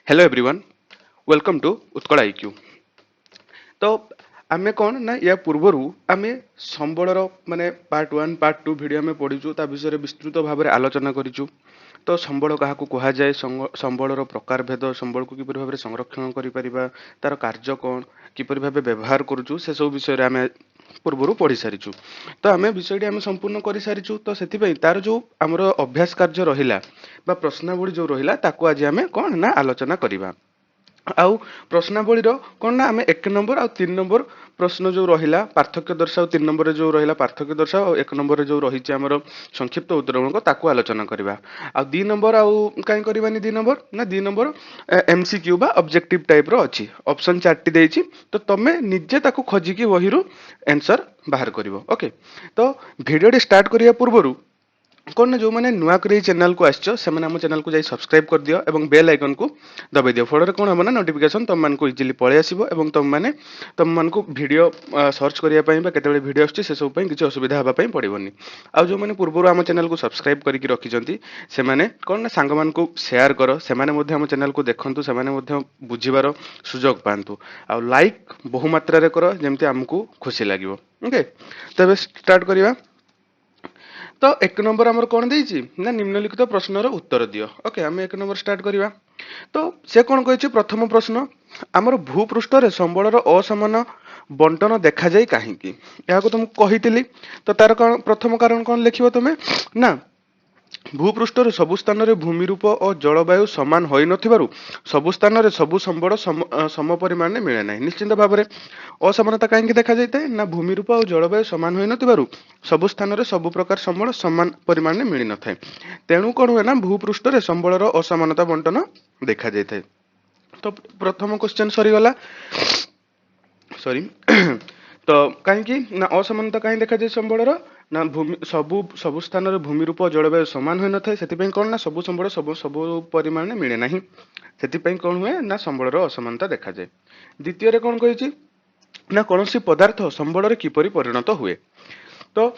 Hello everyone, welcome to Utkal IQ. तो आमे कौन ना या पूर्वरु आमे संबଳर माने पार्ट 1 पार्ट 2 वीडियो में पढिचु ता विषय विस्तृत भाव में आलोचना करिचु। तो संबळ काहाकू कुहा जाए, संबळर प्रकार भेद, संबळ को किपरि भाबरे संरक्षण करि परिबा, तार कार्य कोन, किपरि भाबे व्यवहार करूचु से सब विषय आमे पूर्वरु पढि सारिचु। तो आमे विषयटी आमे संपूर्ण करि सारिचु। तो सेति पई तार जो हमर अभ्यास कार्य रहिला बा प्रश्नावली जो रहिला ताकू आज आमे कोन ना आलोचना करिबा। आउ प्रश्नावलीर कौन ना आम 1 नंबर आ 3 नंबर प्रश्न जो रहिला पार्थक्य दर्शाओ, 3 नंबर जो रहिला पार्थक्य दर्शाओ, 1 नंबर जो रही आमर संक्षिप्त उत्तर गुणक ताकू आलोचना करबा। आ 2 नंबर आउ काई करबानी 2 नंबर ना 2 नंबर एमसीक्यू बा ऑब्जेक्टिव टाइप रो अछि। ऑप्शन 4टी देछि तो तमे निजे ताकू खोजिकी वहिरु आंसर बाहर करिवो। ओके, तो भिडियोटी स्टार्ट करिया पूर्वरु कौन ना जो मैंने नुआ कर चैनल को आसो से आम चैनल को जाई सब्सक्राइब कर दियो एवं बेल आइकन को दबाई दियो। फଳରେ कौन हम ना नोटिफिकेशन तुम मान को इजिली पळे आसीबो एवं तुम मान को वीडियो सर्च करिया पई बा केतेबेले वीडियो आछी से सब पई किछि असुविधा हबा पई पड़िबोनी। आ जो मैंने पूर्व आम चैनल को सब्सक्राइब करके रखिजंती से माने कौन ना सांग मान को शेयर करो, से माने मध्ये आम चैनल को देखंतु, से माने मध्ये बुझिबार सुजोग पांतु। आ लाइक बहु मात्रा रे करो जेमति हमकु खुशी लागिवो। ओके, तबे स्टार्ट करिवा। तो 1 नंबर आमर कौन देइछि ना निम्नलिखित प्रश्नर उत्तर दियो। ओके, आम 1 नंबर स्टार्ट करिवा। तो से कौन कहिछि प्रथम प्रश्न, आमर भूपृष्ठ रे संबळर असमान बंटन देखा जाय काहेकि। याको तुम कहितिली तो तार प्रथम कारण कौन लिखिबो तमे ना भूपृष्ठर सबु स्थान रे भूमि रूप और जलवायु समान होई नथिबारु सबु स्थान रे सबु संबळ सम परिमाण में मिले नाही। निश्चित भाव में असमानता कहीं देखा जाए ना भूमि रूप और जलवायु समान होई नथिबारु सबु स्थान रे सबु प्रकार संबळ समान परिमाण में मिली नथाय। तेणु कौन हुए ना भूपृष्ठ रे संबळर असमानता बंटन देखा जाए। तो प्रथम क्वेश्चन सरीगला, सॉरी तो कहीं ना असमानता कहीं देखा जाए संबळर ना भूमि सबु सबु स्थान रे भूमि रूप जलवायु समान होई नथाय। सेति पई कोन ना सबु संबळ सबु सबु परिमाण में मिले नाही। सेति पई कोन हुए ना संबळर असमानता देखा जाए। द्वितीय रे कोन कहिछि ना कोनोसी पदार्थ संबळ रे किपरि परिणत हुए। तो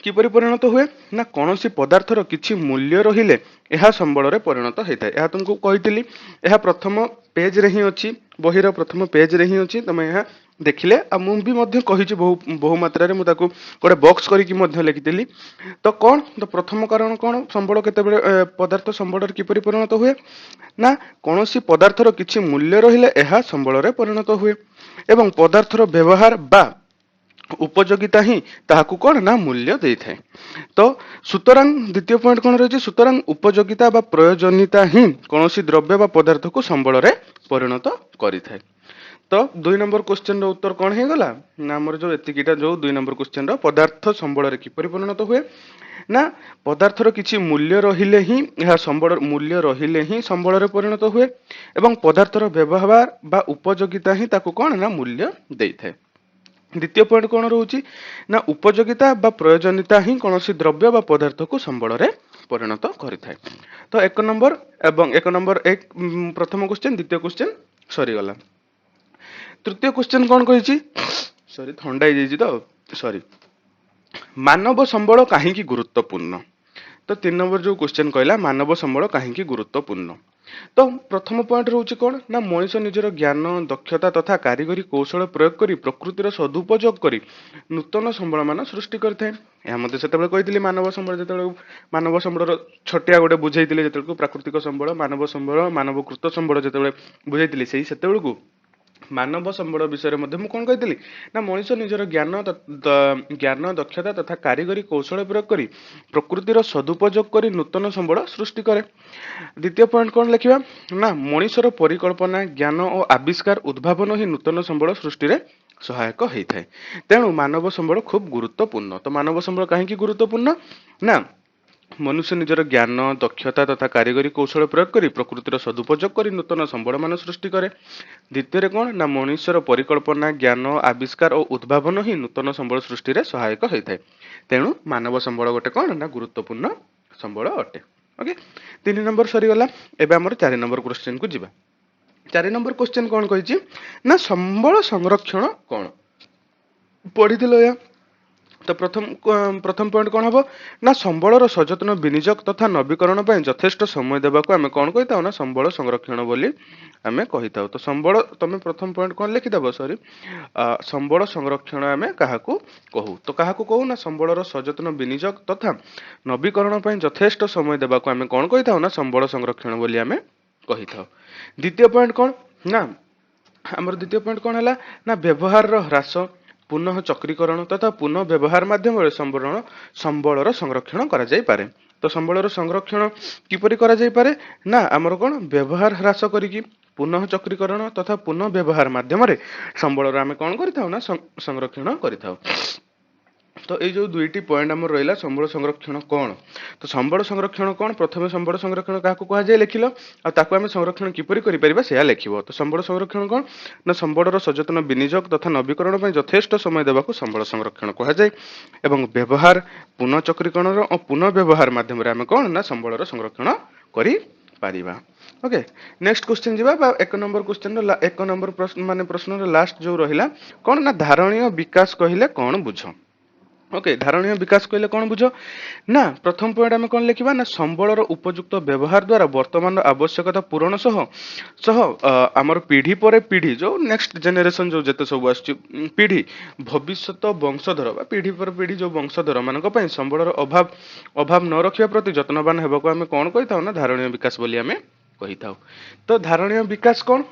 किपरि परिणत हुए ना कोनोसी पदार्थर किछि मूल्य रहिले एहा संबळ रे परिणत हेताय। एहा तुमको कहितली, एहा प्रथम पेज रे ही अछि, बहिर प्रथम पेज रे ही अछि। तमे एहा देखिले आ मु भी मध्य कहिछि बहु मात्रा रे मु ताको गोटे बॉक्स करी कि मध्य लिखितली। तो कोन तो प्रथम कारण कोन संबळ केतेबेले पदार्थ संबळ रे किपरि परिणत हुए ना कोनोसी पदार्थर किछि मूल्य रहिले एहा संबळ रे परिणत हुए एवं पदार्थर व्यवहार बा उपयोगिता ही ताहाकू कौन ना मूल्य दे थाए। तो सुतरां द्वितीय पॉइंट कौन रही, सुतरां उपयोगिता बा प्रयोजनीयता ही कौन द्रव्य बा पदार्थ को संबल रे परिणत करि थाए। तो 2 नंबर क्वेश्चन रो उत्तर कौन है गला ना हमर जो एतिकीटा जो 2 नंबर क्वेश्चन रो पदार्थ संबल रे किपरि परिणत हुए ना पदार्थर किछि मूल्य रहिले ही यह संबल मूल्य रहिले ही संबल रे परिणत हुए एवं पदार्थर व्यवहार बा उपयोगिता ही ताकू कौन ना मूल्य दे थाए। द्वितीय पॉइंट कौन रोची ना उपयोगिता बा प्रयोजनीयता ही कौन द्रव्य बा पदार्थ को संबल रे परिणत करिथाय। तो 1 नंबर एवं 1 नंबर एक प्रथम क्वेश्चन, द्वितीय क्वेश्चन सरीगला। तृतीय क्वेश्चन कौन कहिछि, सॉरी ठंडा हो जाइछि तो सॉरी, मानव संबल काहेकि गुरुत्वपूर्ण। तो 3 नंबर जो क्वेश्चन कहला मानव संबल काहेकि गुरुत्वपूर्ण। तो प्रथम पॉइंट रोचे कौन ना मनीष निजर ज्ञान दक्षता तथा कारीगरी कौशल प्रयोग करी प्रकृतिर सदुपयोग करी नूतन संबल मान सृष्टि करथाय। या मते सेतेबेले कहितली मानव संबल जेतेबेले मानव संबलर छटिया गोटे बुझाइतिले जेतेबेले प्राकृतिक संबल मानवकृत संबल जेतेबेले बुझाइतिले सेही सेतेबेले को मानव संबल विषय में कौन कही ना मनीष निजर ज्ञान दक्षता तथा कारीगरी कौशल प्रयोग करी प्रकृतिर सदुपयोग करी नूतन संबल सृष्टि करे। द्वितीय पॉइंट कौन लिखा ना मनीषर परिकल्पना ज्ञान और आविष्कार उद्भावन ही नूतन संबल सृष्टि रे सहायक होता है। तेणु मानव संबल खूब गुरुत्वपूर्ण। तो मानव संबल कहीं गुरुत्वपूर्ण ना मनुष्य निजर ज्ञान दक्षता तथा कारीगरी कौशल प्रयोग करी प्रकृतिर सदुपयोग करी नूतन संबल मान सृष्टि करे। द्वितीय कौन ना मनुष्यर परिकल्पना ज्ञान आविष्कार और उद्भावन ही नूतन संबल सृष्टि रे सहायक होता है। तेणु मानव संबल गोटे कौन ना गुरुत्वपूर्ण संबल अटे। ओके, 3 नंबर सरीगला। एबे हमर 4 नंबर क्वेश्चन को जिबा। 4 नंबर क्वेश्चन कौन कहिछि ना संबल संरक्षण कौन पढ़िथिलो या तो प्रथम पॉइंट कौन हम ना संबलर सचेतन विनियोग तथा नवीकरण पर यथेष्ट समय देवाक आम कौन कही था ना संबल संरक्षण बोली आम कही था। तो संबल तुम प्रथम पॉइंट कौन लिखिदेव सॉरी संबल संरक्षण आम क्या कहू तो क्या कहू ना संबलर सचेतन विनियोग तथा नवीकरण पर यथेष्ट समय देवाक आम कौन कही था ना संबल संरक्षण बोली आम कही था। द्वितीय पॉइंट कौन ना आमर द्वितीय पॉइंट कौन है ना व्यवहार ह्रास पुनः चक्रीकरण तथा पुनः व्यवहार माध्यम संबलर संरक्षण करा जाई पारे। तो संबलर संरक्षण किपरि करा जाई पारे ना आमर कौन व्यवहार ह्रास करिकी पुनः चक्रीकरण तथा पुनः व्यवहार माध्यम संबलर आम कौन करिथाउ ना संरक्षण करिथाउ। तो ये जो दुईटी पॉइंट आम रहा संबल संरक्षण कौन तो संबल संरक्षण कौन प्रथम संबल संरक्षण क्या कहुए लिखिल आम संरक्षण किपरि करें से लिख। तो संबल संरक्षण कौन ना संबलर सचेतन विनियोग तथा नवीकरण पर यथेष्ट समय देवाक संबल संरक्षण कहुए एवं व्यवहार पुनः चक्रीकरण और पुनः व्यवहार माध्यम आम कौन ना संबलर संरक्षण कर। ओके नेक्स्ट क्वेश्चन जीवा एक नंबर क्वेश्चन एक नंबर प्रश्न माने प्रश्न लास्ट जो रहा कौन ना धारणीय विकास कहले कौन बुझ। ओके धारणीय विकास कहले कौन बुझ ना प्रथम पॉइंट आम कौन लिखा ना संबलर उपयुक्त व्यवहार द्वारा वर्तमान आवश्यकता पूरण सह आमर पीढ़ी पर पीढ़ी जो नेक्स्ट जेनेरेशन जो जिते सब पीढ़ी भविष्यत वंशधर पीढ़ी पर पीढ़ी जो वंशधर मान संबलर अभाव न रखा प्रति यत्नवान होगा आम कौन कही ना धारणीय विकास बोली आम कही था। तो धारणीय विकास कौन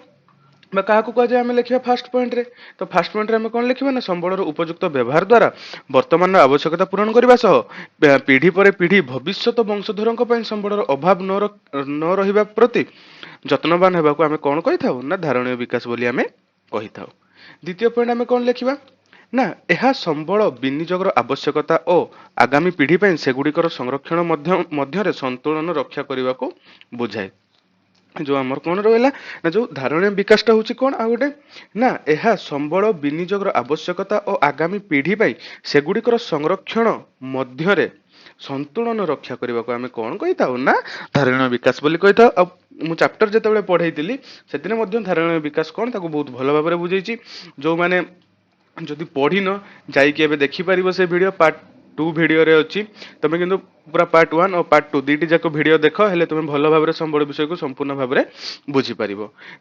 क्या कहुए आम लिखा फास्ट पॉइंट रे तो फास्ट पॉइंट रे आम कौन लिखा ना संबलर उपयुक्त व्यवहार द्वारा वर्तमान आवश्यकता पूरण करने सह पीढ़ी पर पीढ़ी भविष्यत वंशधर संबलर अभाव न रहा प्रति यत्नवान होगा आम कौन कही था ना धारणीय विकास बोली आम कही था। द्वितीय पॉइंट आम कौन लिखा ना यह संबल विनियोगर आवश्यकता और आगामी पीढ़ी पर सेगुड़िकर संरक्षण मध्य संतुलन रक्षा करने को बुझाए। जो आमर कौन रहा ना जो धारणीय विकासटा हूँ कौन आ गए ना यह संबल विनियोगर आवश्यकता और आगामी पीढ़ी पर सेगुड़िकर संरक्षण मध्य संतुलन रक्षा करने को आम कौन कही था ना धारणीय विकास बोली कही था। अब मु चैप्टर जिते पढ़ाई से धारणीय विकास कौन ताको बहुत भल भाव में बुझे जो मैंने जदि पढ़ी न जाइए देखिपर से वीडियो पार्ट 2 वीडियो रे अच्छी तुम किंतु पूरा पार्ट 1 और पार्ट 2 दीटी जाक वीडियो देख हेले तुम भल भाव संबल विषय को संपूर्ण भाव में बुझीपर।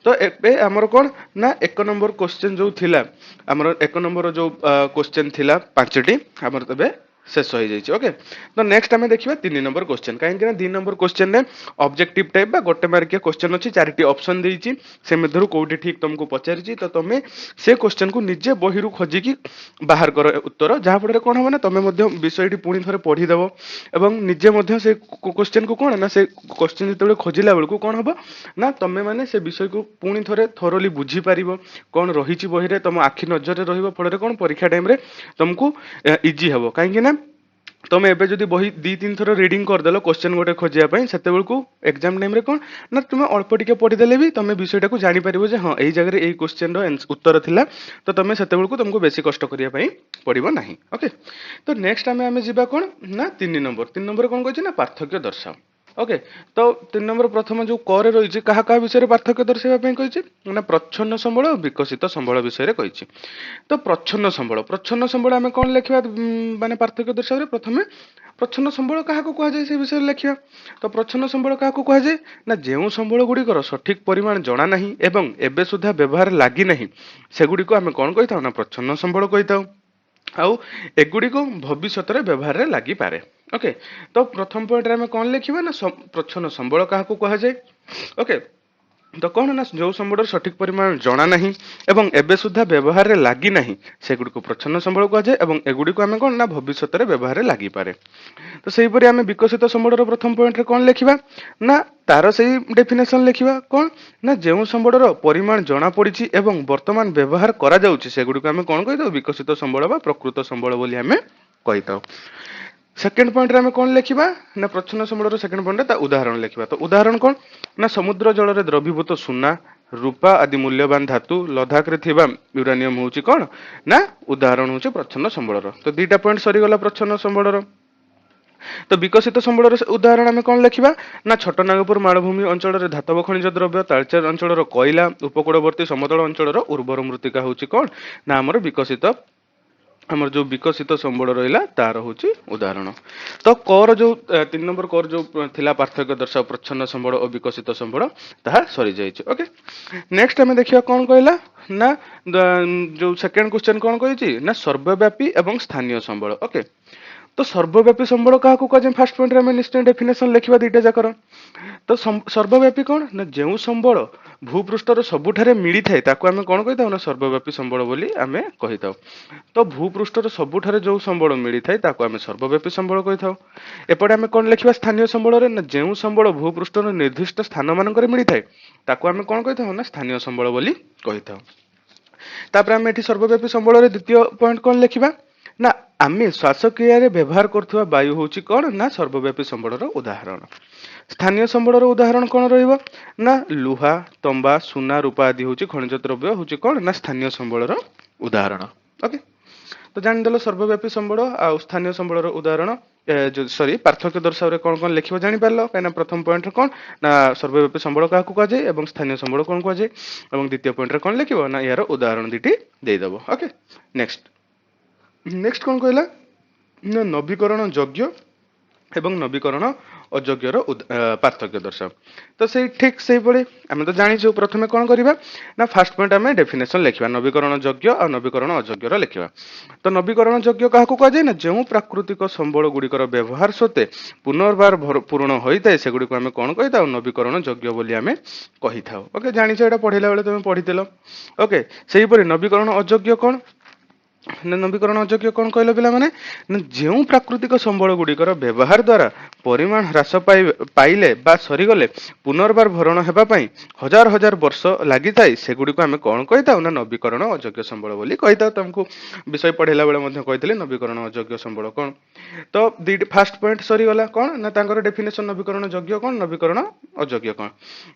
तो ए आमर कौन ना एक नंबर क्वेश्चन जो थिला आमर एक नंबर जो क्वेश्चन थिला 5टी आमर तबे शेष हो जाइए। ओके तो नेक्स्ट आम देखा 3 नंबर क्वेश्चन कहीं 2 नंबर क्वेश्चन में ऑब्जेक्टिव टाइप गोटे मार्किया क्वेश्चन अच्छी 4टी ऑप्शन देती से मध्य कौटी ठीक तुमको पचारि तो तुम से क्वेश्चन को निजे बही खोजिकी बाहर कर उत्तर जहाँफल कौन हम ना तुम विषयटी पुणी थे पढ़ीदेव और निजे से क्वेश्चन को कौन ना से क्वेश्चन जो खोजिला बेलू कौन हम ना तुम मैंने से विषय को पुणी थे थोरली बुझीपार कौन रही बही में तुम आखि नजर रही फल कौन परीक्षा टाइम तुमको इजी हम कहीं तुम एबे जदि बही 2-3 थर रीडिंग करदेल क्वेश्चन गोटे खोजापी से एग्जाम टाइम कौन ना तुम अल्प टिके पढ़ीदेले भी तुम विषयटा को जापर हाँ यही जगह यही क्वेश्चन उत्तर थिला तो तुम से तुमको बेसी कष्ट करने पड़ो ना। ओके तो नेक्स्ट आम जा कौन ना 3 नंबर कौन कही ना पार्थक्य दर्शाओ। ओके तो 3 नंबर प्रथम जो करे रही क्या विषय पार्थक्य दर्शाइवाई कही ना प्रच्छन्न संबल और विकसित संबल विषय कही। तो प्रच्छन्न संबल आम कौन लिखा माने पार्थक्य दर्शाइए प्रथम प्रच्छन्न संबल क्या कहुए से विषय लिखा। तो प्रच्छन्न संबल क्या कहुए ना जो संबल गुड़िकर सठिक परिमाण जना ना एवं एबे सुधा व्यवहार लगी ना सेगुड़ी आम कौन कही था ना प्रच्छन्न संबल कही था आउ एगुड़ी को भविष्य में व्यवहार में लगी पारे। ओके तो प्रथम पॉइंट आम कौन लिखा ना प्रच्छन्न संबल क्या कहुए। ओके तो कौन ना जो संबल सठिक परिमाण जना ना एवं एबे सुधा व्यवहार में लगी ना सेगुड़ी को प्रच्छन्न संबल कहुए और एगुड़ी को आम कौन ना भविष्य में व्यवहार में लगी पारे। तो सहीपरि आम विकसित संबल प्रथम पॉइंट कौन लिखा ना तार से डेफिनेशन लिखा कौन ना जो संबल परिमाण जना पड़ी एवं वर्तमान व्यवहार करा जाउछि सेगुड़ी को आम कौन कही विकसित संबल बा प्रकृत संबल बोली आम कही था। सेकेंड पॉइंट रे आम कौन लिखा ना प्रच्छन्न संबल सेकेंड पॉइंट उदाहरण लिखा। तो उदाहरण कौन ना समुद्र जल में द्रवीभूत सुना रूपा आदि मूल्यवान धातु लद्दाख रे थिबा यूरानियम होउछि कौन ना उदाहरण होउछि प्रच्छन्न संबल। तो 2टा पॉइंट सरीगला प्रच्छन्न संबल। तो विकसित संबल उदाहरण आम कौन लिखा ना छटनागपुर मालभूमि अंचल धातव खनिज द्रव्य तालचेर अंचल कोयला उपकूलवर्ती समतल अंचल उर्वर मृत्तिका होउछि कौन ना आमर विकसित ଆମର ଯୋଉ ବିକଶିତ ସମ୍ବଳ ରହିଲା ତାର ହଉଛି ଉଦାହରଣ। ତ କର ଯୋଉ 3 ନମ୍ବର କର ଯୋଉ ଥିଲା ପାର୍ଥକ୍ୟ ଦର୍ଶାଅ ପ୍ରଚ୍ଛନ୍ନ ସମ୍ବଳ ଓ ବିକଶିତ ସମ୍ବଳ ତାହା ସରିଯାଇଛି। ଓକେ, ନେକ୍ସଟ ଆମେ ଦେଖିବା କଣ କହିଲା ନା ଯୋଉ ସେକେଣ୍ଡ କ୍ୱେଶ୍ଚନ କଣ କହିଛି ନା ସର୍ବବ୍ୟାପୀ ଏବଂ ସ୍ଥାନୀୟ ସମ୍ବଳ। ଓକେ, ତ ସର୍ବବ୍ୟାପୀ ସମ୍ବଳ କାହାକୁ କୁହାଯାଏ ଫାର୍ଷ୍ଟ ପଏଣ୍ଟରେ ଆମେ ନିଶ୍ଚୟ ଡେଫିନେସନ ଲେଖିବା ଦିଟା ଯାକର। ତ ସର୍ବବ୍ୟାପୀ କଣ ନା ଯେଉଁ ସମ୍ବଳ ଭୂପୃଷ୍ଠର ସବୁଠାରେ ମିଳିଥାଏ ତାକୁ ଆମେ କଣ କହିଥାଉ ନା ସର୍ବବ୍ୟାପୀ ସମ୍ବଳ ବୋଲି ଆମେ କହିଥାଉ। ତ ଭୂପୃଷ୍ଠର ସବୁଠାରେ ଯୋଉ ସମ୍ବଳ ମିଳିଥାଏ ତାକୁ ଆମେ ସର୍ବବ୍ୟାପୀ ସମ୍ବଳ କହିଥାଉ। ଏପଟେ ଆମେ କଣ ଲେଖିବା ସ୍ଥାନୀୟ ସମ୍ବଳରେ ନା ଯେଉଁ ସମ୍ବଳ ଭୂପୃଷ୍ଠର ନିର୍ଦ୍ଦିଷ୍ଟ ସ୍ଥାନ ମାନଙ୍କରେ ମିଳିଥାଏ ତାକୁ ଆମେ କଣ କହିଥାଉ ନା ସ୍ଥାନୀୟ ସମ୍ବଳ ବୋଲି କହିଥାଉ। ତାପରେ ଆମେ ଏଠି ସର୍ବବ୍ୟାପୀ ସମ୍ବଳରେ ଦ୍ୱିତୀୟ ପଏଣ୍ଟ କଣ ଲେଖିବା ନା ଆମେ ଶ୍ୱାସକ୍ରିୟାରେ ବ୍ୟବହାର କରୁଥିବା ବାୟୁ ହଉଛି କଣ ନା ସର୍ବବ୍ୟାପୀ ସମ୍ବଳର ଉଦାହରଣ। ସ୍ଥାନୀୟ ସମ୍ବଳର ଉଦାହରଣ କଣ ରହିବ ନା ଲୁହା, ତମ୍ବା, ସୁନା, ରୂପା ଆଦି ହଉଛି ଖଣିଜ ଦ୍ରବ୍ୟ ହଉଛି କଣ ନା ସ୍ଥାନୀୟ ସମ୍ବଳର ଉଦାହରଣ। ଓକେ, ତ ଜାଣିଦେଲ ସର୍ବବ୍ୟାପୀ ସମ୍ବଳ ଆଉ ସ୍ଥାନୀୟ ସମ୍ବଳର ଉଦାହରଣ ସରି ପାର୍ଥକ୍ୟ ଦର୍ଶାଅରେ କଣ କଣ ଲେଖିବ ଜାଣିପାରିଲ। କାହିଁକିନା ପ୍ରଥମ ପଏଣ୍ଟରେ କଣ ନା ସର୍ବବ୍ୟାପୀ ସମ୍ବଳ କାହାକୁ କୁହାଯାଏ ଏବଂ ସ୍ଥାନୀୟ ସମ୍ବଳ କଣ କୁହାଯାଏ ଏବଂ ଦ୍ୱିତୀୟ ପଏଣ୍ଟରେ କଣ ଲେଖିବ ନା ଏହାର ଉଦାହରଣ ଦୁଇଟି ଦେଇଦବ। ଓକେ, ନେକ୍ସଟ କଣ କହିଲା ନା ନବୀକରଣ ଯୋଗ୍ୟ ଏବଂ ନବୀକରଣ ଅଯୋଗ୍ୟର ପାର୍ଥକ୍ୟ ଦର୍ଶାଅ। ତ ସେଇ ଠିକ ସେଇଭଳି ଆମେ ତ ଜାଣିଛୁ ପ୍ରଥମେ କଣ କରିବା ନା ଫାର୍ଷ୍ଟ ପଏଣ୍ଟ ଆମେ ଡେଫିନେସନ ଲେଖିବା ନବୀକରଣ ଯୋଗ୍ୟ ଆଉ ନବୀକରଣ ଅଯୋଗ୍ୟର ଲେଖିବା। ତ ନବୀକରଣ ଯୋଗ୍ୟ କାହାକୁ କୁହାଯାଏ ନା ଯେଉଁ ପ୍ରାକୃତିକ ସମ୍ବଳ ଗୁଡିକର ବ୍ୟବହାର ସତ୍ତ୍ୱେ ପୁନର୍ବାର ପୂରଣ ହୋଇଥାଏ ସେଗୁଡିକୁ ଆମେ କଣ କହିଥାଉ ନବୀକରଣ ଯୋଗ୍ୟ ବୋଲି ଆମେ କହିଥାଉ। ଓକେ, ଜାଣିଛ ଏଇଟା ପଢିଲା ବେଳେ ତମେ ପଢିଥିଲ। ଓକେ, ସେଇପରି ନବୀକରଣ ଅଯୋଗ୍ୟ କଣ ନା ନବୀକରଣ ଅଯୋଗ୍ୟ କଣ କହିଲ ପିଲାମାନେ ନା ଯେଉଁ ପ୍ରାକୃତିକ ସମ୍ବଳ ଗୁଡିକର ବ୍ୟବହାର ଦ୍ଵାରା ପରିମାଣ ହ୍ରାସ ପାଇଲେ ବା ସରିଗଲେ ପୁନର୍ବାର ଭରଣ ହେବା ପାଇଁ ହଜାର ହଜାର ବର୍ଷ ଲାଗିଥାଏ ସେଗୁଡିକୁ ଆମେ କଣ କହିଥାଉ ନା ନବୀକରଣ ଅଯୋଗ୍ୟ ସମ୍ବଳ ବୋଲି କହିଥାଉ। ତମକୁ ବିଷୟ ପଢେଇଲା ବେଳେ ମଧ୍ୟ କହିଥିଲେ ନବୀକରଣ ଅଯୋଗ୍ୟ ସମ୍ବଳ କଣ। ତ ଫାର୍ଷ୍ଟ ପଏଣ୍ଟ ସରିଗଲା କଣ ନା ତାଙ୍କର ଡେଫିନେସନ ନବୀକରଣ ଯୋଗ୍ୟ କଣ ନବୀକରଣ ଅଯୋଗ୍ୟ କଣ।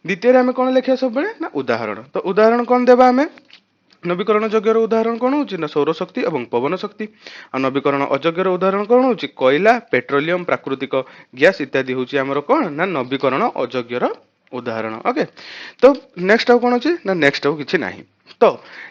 ଦ୍ୱିତୀୟରେ ଆମେ କଣ ଲେଖିବା ସବୁବେଳେ ନା ଉଦାହରଣ। ତ ଉଦାହରଣ କଣ ଦେବା ଆମେ ନବୀକରଣ ଯୋଗ୍ୟର ଉଦାହରଣ କଣ ହଉଛି ନା ସୌରଶକ୍ତି ଏବଂ ପବନ ଶକ୍ତି। ଆଉ ନବୀକରଣ ଅଯୋଗ୍ୟର ଉଦାହରଣ କଣ ହଉଛି କୋଇଲା, ପେଟ୍ରୋଲିୟମ, ପ୍ରାକୃତିକ ଗ୍ୟାସ ଇତ୍ୟାଦି ହଉଛି ଆମର କଣ ନା ନବୀକରଣ ଅଯୋଗ୍ୟର ଉଦାହରଣ। ଓକେ, ତ ନେକ୍ସଟ ଆଉ କଣ ଅଛି ନା ନେକ୍ସଟ ଆଉ କିଛି ନାହିଁ। ତ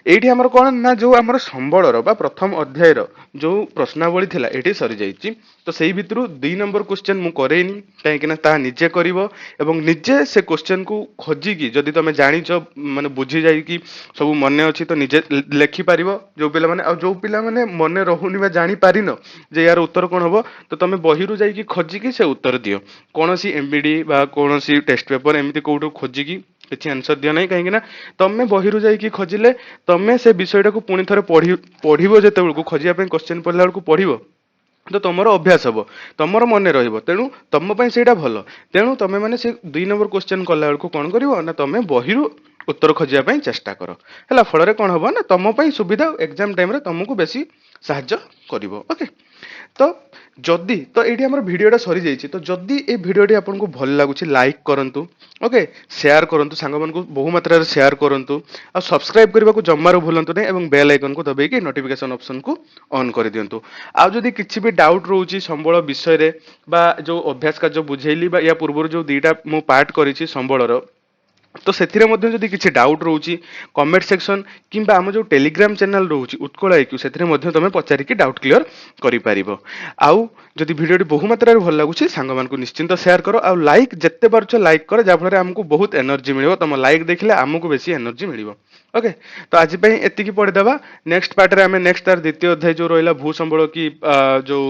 ଏଇଠି ଆମର କଣ ନା ଯୋଉ ଆମର ସମ୍ବଳର ବା ପ୍ରଥମ ଅଧ୍ୟାୟର ଯୋଉ ପ୍ରଶ୍ନାବଳୀ ଥିଲା ଏଇଠି ସରିଯାଇଛି। ତ ସେଇ ଭିତରୁ 2 ନମ୍ବର କ୍ୱେଶ୍ଚନ ମୁଁ କରେଇନି କାହିଁକି ନା ତାହା ନିଜେ କରିବ ଏବଂ ନିଜେ ସେ କ୍ୱେଶ୍ଚନକୁ ଖୋଜିକି ଯଦି ତମେ ଜାଣିଛ ମାନେ ବୁଝି ଯାଇକି ସବୁ ମନେ ଅଛି ତ ନିଜେ ଲେଖିପାରିବ ଯୋଉ ପିଲାମାନେ ଆଉ ଯୋଉ ପିଲାମାନେ ମନେ ରହୁନି ବା ଜାଣି ପାରିନ ଯେ ୟାର ଉତ୍ତର କଣ ହବ ତ ତମେ ବହିରୁ ଯାଇକି ଖୋଜିକି ସେ ଉତ୍ତର ଦିଅ। କୌଣସି ଏମବିଡି ବା କୌଣସି ଟେଷ୍ଟ ପେପର ଏମିତି କୋଉଠୁ ଖୋଜିକି କିଛି ଆନ୍ସର ଦିଅ ନାହିଁ କାହିଁକି ନା ତମେ ବହିରୁ ଯାଇକି ଖୋଜିଲେ ତମେ ସେ ବିଷୟଟାକୁ ପୁଣି ଥରେ ପଢିବ ଯେତେବେଳକୁ ଖୋଜିବା ପାଇଁ କ୍ୱେଶ୍ଚନ ପଢିଲା ବେଳକୁ ପଢିବ ତ ତମର ଅଭ୍ୟାସ ହବ ତମର ମନେ ରହିବ ତେଣୁ ତମ ପାଇଁ ସେଇଟା ଭଲ। ତେଣୁ ତମେ ମାନେ ସେ 2 ନମ୍ବର କ୍ୱେଶ୍ଚନ କଲା ବେଳକୁ କଣ କରିବ ନା ତମେ ବହିରୁ ଉତ୍ତର ଖୋଜିବା ପାଇଁ ଚେଷ୍ଟା କର ହେଲା। ଫଳରେ କଣ ହବ ନା ତମ ପାଇଁ ସୁବିଧା ଏକ୍ସାମ ଟାଇମରେ ତମକୁ ବେଶୀ ସାହାଯ୍ୟ କରିବ। ଓକେ, ତ ଯଦି ତ ଏଇଠି ଆମର ଭିଡିଓଟା ସରିଯାଇଛି ତ ଯଦି এই ଭିଡିଓଟି ଆପଣଙ୍କୁ ଭଲ ଲାଗୁଛି ଲାଇକ୍ କରନ୍ତୁ। ଓକେ, ସେୟାର କରନ୍ତୁ ସାଙ୍ଗମାନଙ୍କୁ ବହୁ ମାତ୍ରାରେ ସେୟାର କରନ୍ତୁ ଆଉ ସବସ୍କ୍ରାଇବ କରିବାକୁ ଜମାରୁ ଭୁଲନ୍ତୁ ନାହିଁ ଏବଂ ବେଲ୍ ଆଇକନକୁ ଦବାଇକି ନୋଟିଫିକେସନ ଅପସନକୁ ଅନ୍ କରିଦିଅନ୍ତୁ। ଆଉ ଯଦି କିଛି ବି ଡାଉଟ ରହୁଛି ସମ୍ବଳ ବିଷୟରେ ବା ଯୋଉ ଅଭ୍ୟାସ କାର୍ଯ୍ୟ ବୁଝେଇଲି ବା ୟା ପୂର୍ବରୁ ଯୋଉ ଦିଟା ମୁଁ ପାର୍ଟ କରିଛି ସମ୍ବଳର ତ ସେଥିରେ ମଧ୍ୟ ଯଦି କିଛି ଡାଉଟ ରହୁଛି କମେଣ୍ଟ ସେକ୍ସନ କିମ୍ବା ଆମ ଯୋଉ ଟେଲିଗ୍ରାମ ଚ୍ୟାନେଲ ରହୁଛି ଉତ୍କଳ ଆଇକ୍ୟୁ ସେଥିରେ ମଧ୍ୟ ତମେ ପଚାରିକି ଡାଉଟ କ୍ଲିୟର କରିପାରିବ। ଆଉ ଯଦି ଭିଡିଓଟି ବହୁ ମାତ୍ରାରେ ଭଲ ଲାଗୁଛି ସାଙ୍ଗମାନଙ୍କୁ ନିଶ୍ଚିନ୍ତ ସେୟାର କର ଆଉ ଲାଇକ୍ ଯେତେ ପାରୁଛ ଲାଇକ୍ କର ଯାହାଫଳରେ ଆମକୁ ବହୁତ ଏନର୍ଜି ମିଳିବ। ତମ ଲାଇକ୍ ଦେଖିଲେ ଆମକୁ ବେଶୀ ଏନର୍ଜି ମିଳିବ। ଓକେ, ତ ଆଜି ପାଇଁ ଏତିକି ପଢିଦବା। ନେକ୍ସଟ ପାର୍ଟରେ ଆମେ ନେକ୍ସଟ ତାର ଦ୍ୱିତୀୟ ଅଧ୍ୟାୟ ଯୋଉ ରହିଲା ଭୂ ସମ୍ବଳ କି ଯୋଉ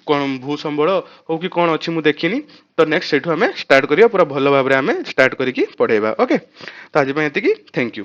କଣ ଭୂ ସମ୍ବଳ ହଉ କି କଣ ଅଛି ମୁଁ ଦେଖିନି ତ ନେକ୍ସଟ ସେଇଠୁ ଆମେ ଷ୍ଟାର୍ଟ କରିବା ପୁରା ଭଲ ଭାବରେ ଆମେ ଷ୍ଟାର୍ଟ କରିକି ପଢେଇବା। ଓକେ, ତ ଆଜି ପାଇଁ ଏତିକି, ଥ୍ୟାଙ୍କ ୟୁ।